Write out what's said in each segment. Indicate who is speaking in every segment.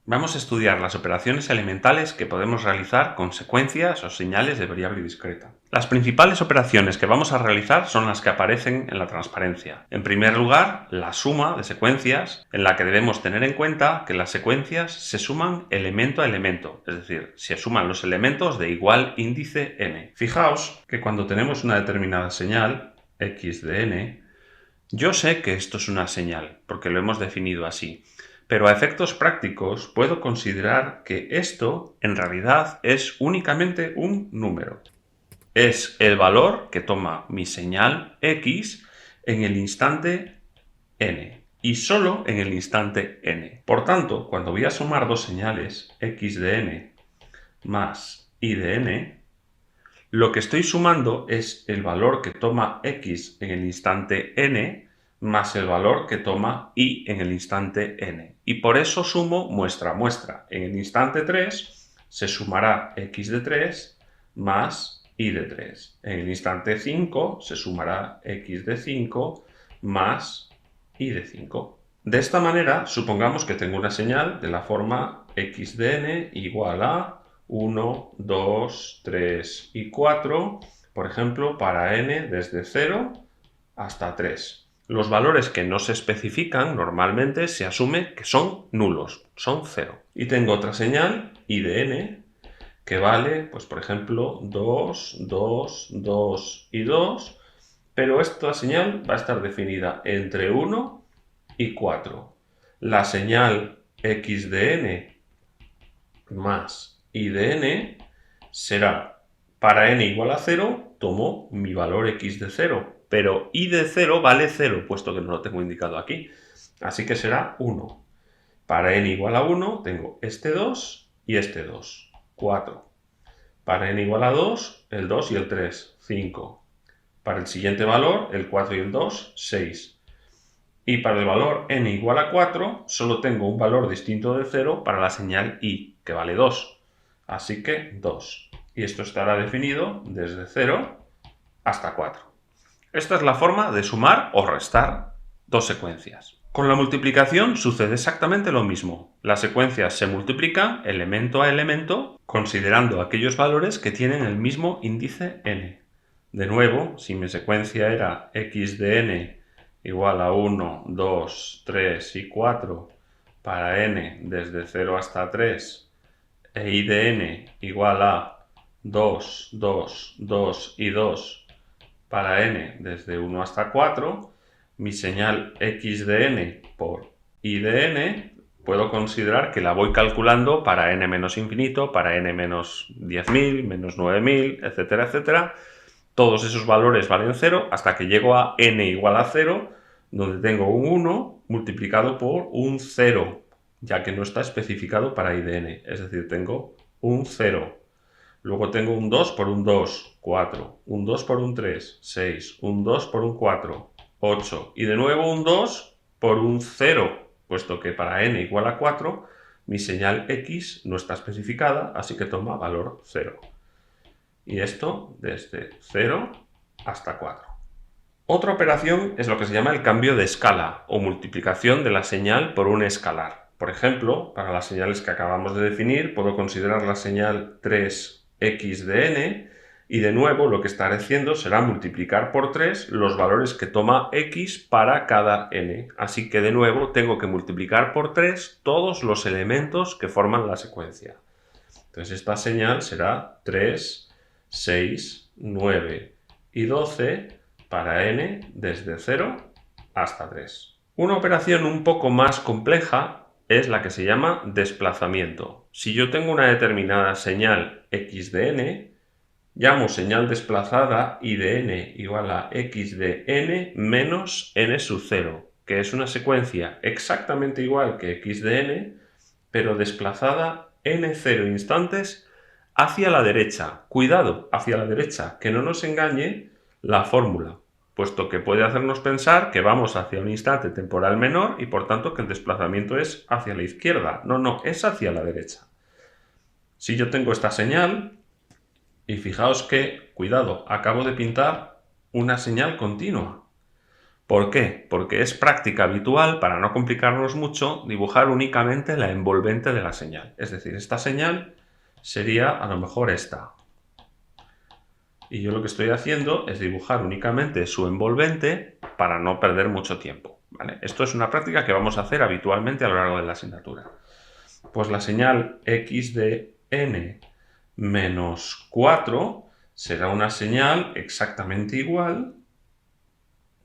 Speaker 1: Vamos a estudiar las operaciones elementales que podemos realizar con secuencias o señales de variable discreta. Las principales operaciones que vamos a realizar son las que aparecen en la transparencia. En primer lugar, la suma de secuencias, en la que debemos tener en cuenta que las secuencias se suman elemento a elemento, es decir, se suman los elementos de igual índice n. Fijaos que cuando tenemos una determinada señal, x de n, yo sé que esto es una señal, porque lo hemos definido así. Pero a efectos prácticos puedo considerar que esto en realidad es únicamente un número. Es el valor que toma mi señal x en el instante n y solo en el instante n. Por tanto, cuando voy a sumar dos señales, x de n más y de n, lo que estoy sumando es el valor que toma x en el instante n más el valor que toma y en el instante n. Y por eso sumo muestra a muestra. En el instante 3 se sumará x de 3 más y de 3. En el instante 5 se sumará x de 5 más y de 5. De esta manera, supongamos que tengo una señal de la forma x de n igual a 1, 2, 3 y 4, por ejemplo, para n desde 0 hasta 3. Los valores que no se especifican normalmente se asume que son nulos, son 0. Y tengo otra señal, y de n, que vale, pues por ejemplo, 2, 2, 2 y 2, pero esta señal va a estar definida entre 1 y 4. La señal x de n más y de n será, para n igual a 0, tomo mi valor x de 0, pero y de 0 vale 0, puesto que no lo tengo indicado aquí. Así que será 1. Para n igual a 1 tengo este 2 y este 2, 4. Para n igual a 2, el 2 y el 3, 5. Para el siguiente valor, el 4 y el 2, 6. Y para el valor n igual a 4, solo tengo un valor distinto de 0 para la señal i, que vale 2. Así que 2. Y esto estará definido desde 0 hasta 4. Esta es la forma de sumar o restar dos secuencias. Con la multiplicación sucede exactamente lo mismo. Las secuencias se multiplican elemento a elemento considerando aquellos valores que tienen el mismo índice n. De nuevo, si mi secuencia era x de n igual a 1, 2, 3 y 4 para n desde 0 hasta 3 e y de n igual a 2, 2, 2 y 2 para n desde 1 hasta 4, mi señal x de n por y de n puedo considerar que la voy calculando para n menos infinito, para n menos 10.000, menos 9.000, etcétera, etcétera. Todos esos valores valen 0 hasta que llego a n igual a 0, donde tengo un 1 multiplicado por un 0, ya que no está especificado para i de n. Es decir, tengo un 0. Luego tengo un 2 por un 2, 4. Un 2 por un 3, 6. Un 2 por un 4, 8. Y de nuevo un 2 por un 0, puesto que para n igual a 4, mi señal x no está especificada, así que toma valor 0. Y esto desde 0 hasta 4. Otra operación es lo que se llama el cambio de escala o multiplicación de la señal por un escalar. Por ejemplo, para las señales que acabamos de definir, puedo considerar la señal 3x de n y de nuevo lo que estaré haciendo será multiplicar por 3 los valores que toma x para cada n. Así que de nuevo tengo que multiplicar por 3 todos los elementos que forman la secuencia. Entonces esta señal será 3, 6, 9 y 12 para n desde 0 hasta 3. Una operación un poco más compleja es la que se llama desplazamiento. Si yo tengo una determinada señal x de n, llamo señal desplazada y de n igual a x de n menos n sub 0, que es una secuencia exactamente igual que x de n, pero desplazada n0 instantes hacia la derecha. Cuidado, hacia la derecha, que no nos engañe la fórmula, puesto que puede hacernos pensar que vamos hacia un instante temporal menor y por tanto que el desplazamiento es hacia la izquierda. No, es hacia la derecha. Si yo tengo esta señal, y fijaos que, cuidado, acabo de pintar una señal continua. ¿Por qué? Porque es práctica habitual, para no complicarnos mucho, dibujar únicamente la envolvente de la señal. Es decir, esta señal sería a lo mejor esta. Y yo lo que estoy haciendo es dibujar únicamente su envolvente para no perder mucho tiempo, ¿vale? Esto es una práctica que vamos a hacer habitualmente a lo largo de la asignatura. Pues la señal x de n menos 4 será una señal exactamente igual,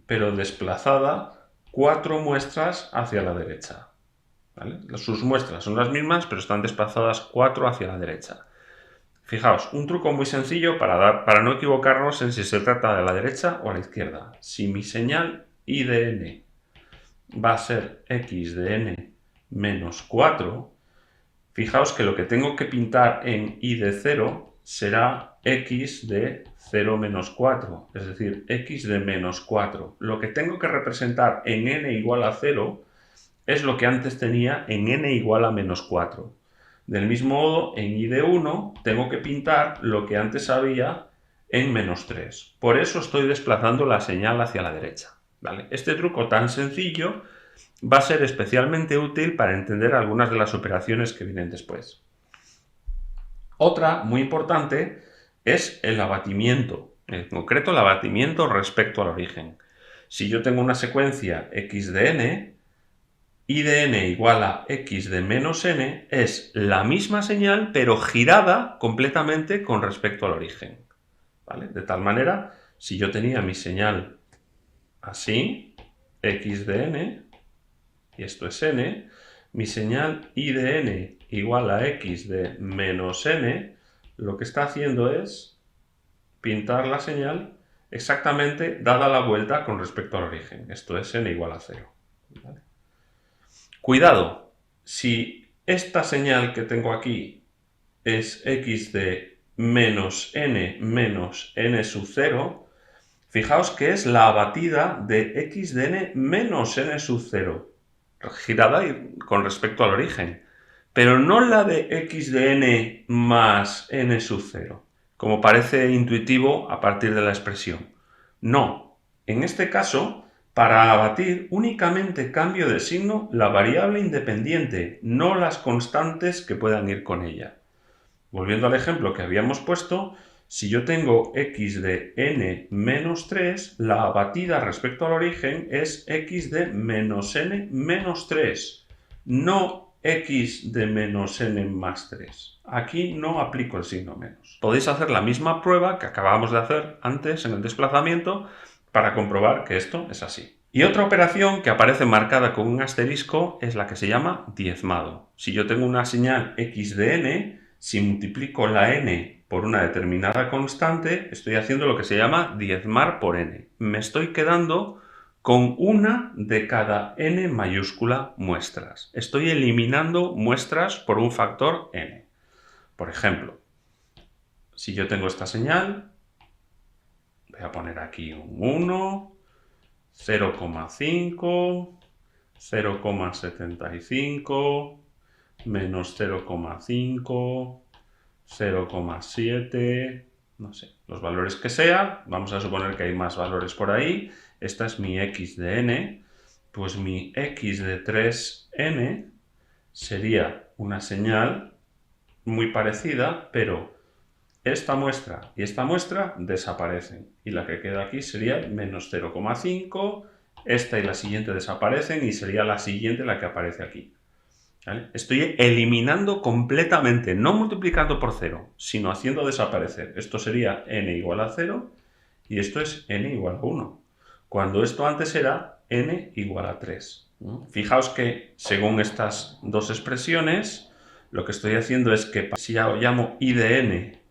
Speaker 1: pero desplazada 4 muestras hacia la derecha, ¿vale? Sus muestras son las mismas, pero están desplazadas 4 hacia la derecha. Fijaos, un truco muy sencillo para no equivocarnos en si se trata de la derecha o a la izquierda. Si mi señal y de n va a ser x de n menos 4, fijaos que lo que tengo que pintar en y de 0 será x de 0 menos 4, es decir, x de menos 4. Lo que tengo que representar en n igual a 0 es lo que antes tenía en n igual a menos 4. Del mismo modo, en y de 1 tengo que pintar lo que antes había en menos 3. Por eso estoy desplazando la señal hacia la derecha, ¿vale? Este truco tan sencillo va a ser especialmente útil para entender algunas de las operaciones que vienen después. Otra muy importante es el abatimiento, en concreto el abatimiento respecto al origen. Si yo tengo una secuencia x de n, y de n igual a x de menos n es la misma señal, pero girada completamente con respecto al origen, ¿vale? De tal manera, si yo tenía mi señal así, x de n, y esto es n, mi señal y de n igual a x de menos n, lo que está haciendo es pintar la señal exactamente dada la vuelta con respecto al origen. Esto es n igual a 0, ¿vale? Cuidado, si esta señal que tengo aquí es x de menos n sub 0, fijaos que es la abatida de x de n menos n sub 0, girada con respecto al origen, pero no la de x de n más n sub 0, como parece intuitivo a partir de la expresión. No, en este caso, para abatir únicamente cambio de signo la variable independiente, no las constantes que puedan ir con ella. Volviendo al ejemplo que habíamos puesto, si yo tengo x de n menos 3, la abatida respecto al origen es x de menos n menos 3, no x de menos n más 3. Aquí no aplico el signo menos. Podéis hacer la misma prueba que acabábamos de hacer antes en el desplazamiento para comprobar que esto es así. Y otra operación que aparece marcada con un asterisco es la que se llama diezmado. Si yo tengo una señal x de n, si multiplico la n por una determinada constante, estoy haciendo lo que se llama diezmar por n. Me estoy quedando con una de cada n mayúscula muestras. Estoy eliminando muestras por un factor n. Por ejemplo, si yo tengo esta señal, voy a poner aquí un 1, 0,5, 0,75, menos 0,5, 0,7, no sé, los valores que sea. Vamos a suponer que hay más valores por ahí. Esta es mi x de n, pues mi x de 3n sería una señal muy parecida, pero esta muestra y esta muestra desaparecen. Y la que queda aquí sería menos 0,5, esta y la siguiente desaparecen y sería la siguiente la que aparece aquí, ¿vale? Estoy eliminando completamente, no multiplicando por 0, sino haciendo desaparecer. Esto sería n igual a 0 y esto es n igual a 1, cuando esto antes era n igual a 3. Fijaos que según estas dos expresiones, lo que estoy haciendo es que si llamo i de n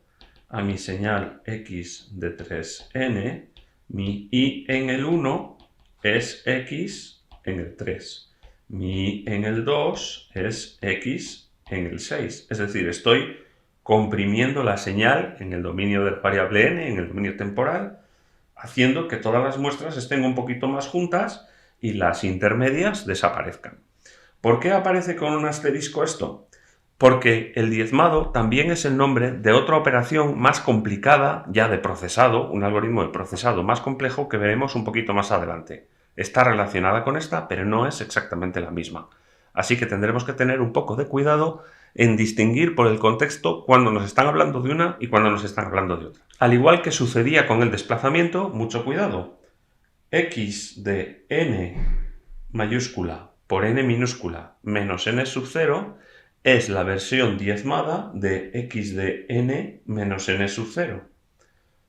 Speaker 1: a mi señal x de 3n, mi i en el 1 es x en el 3. Mi i en el 2 es x en el 6. Es decir, estoy comprimiendo la señal en el dominio de la variable n, en el dominio temporal, haciendo que todas las muestras estén un poquito más juntas y las intermedias desaparezcan. ¿Por qué aparece con un asterisco esto? Porque el diezmado también es el nombre de otra operación más complicada, ya de procesado, un algoritmo de procesado más complejo que veremos un poquito más adelante. está relacionada con esta, pero no es exactamente la misma. Así que tendremos que tener un poco de cuidado en distinguir por el contexto cuando nos están hablando de una y cuando nos están hablando de otra. Al igual que sucedía con el desplazamiento, mucho cuidado. X de n mayúscula por n minúscula menos n sub 0 es la versión diezmada de x de n menos n sub 0.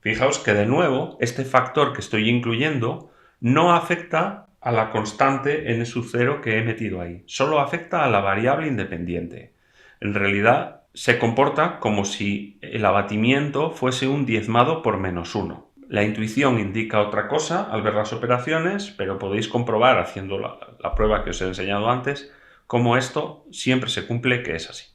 Speaker 1: Fijaos que de nuevo este factor que estoy incluyendo no afecta a la constante n sub 0 que he metido ahí, solo afecta a la variable independiente. En realidad se comporta como si el abatimiento fuese un diezmado por menos 1. La intuición indica otra cosa al ver las operaciones, pero podéis comprobar haciendo la prueba que os he enseñado antes cómo esto siempre se cumple que es así.